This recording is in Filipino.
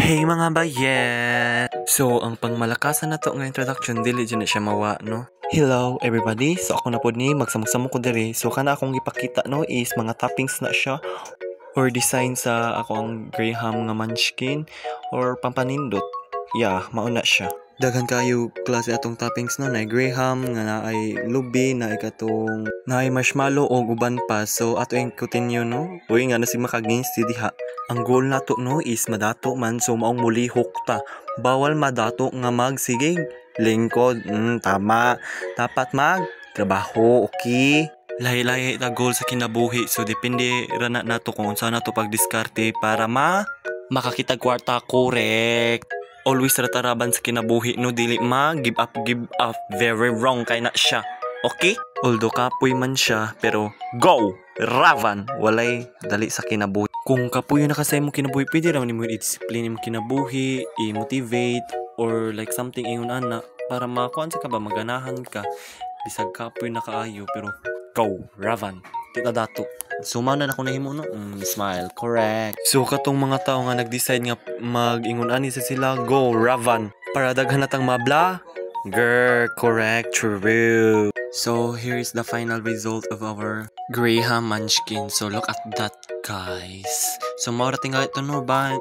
Hey mga bayan! So, ang pangmalakasan na to nga introduction, dili dyan na siya mawa, no? Hello everybody! So, ako na po ni magsamok-samok ko diri. So, kana akong ipakita, no, is mga toppings na siya or design sa ako ang Graham nga munchkin or pampanindot. Yeah, mauna siya. Daghan kayo klase atong toppings no, na Graham nga na ay lubi, na ay katong na ay marshmallow o uban pa. So ato yung continue no. Uy nga na si makagins diha. Ang goal nato no is madato man, so maong mulihok ta. Bawal madato nga magsigig lingkod. Tama. Dapat mag trabaho, okay? Lahi-lahi ta goal sa kinabuhi, so depende ra na nato kung unsa nato pagdiskarte para makakita kwarta, correct. Always rataraban sa kinabuhi no, dili give up, very wrong kay na siya, okay? Although kapoy man siya, pero go ravan, walay dali sa kinabuhi. Kung kapoy na kasay mo kinabuhi, pwede raw ni mo i-discipline mo kinabuhi, i-motivate or like something ingon ana para makuan sa ka ba, maganahan ka bisag kapoy na kaayo, pero go ravan, kita dato. Suma na ako nahimo no. Smile, correct. So katong mga tao nga nag-decide nga mag-ingon ani sa sila, go ravan para daghan natang mabla. Girl, correct, true. So here is the final result of our Graham munchkin. So look at that, guys. So maura tingali ito no ba?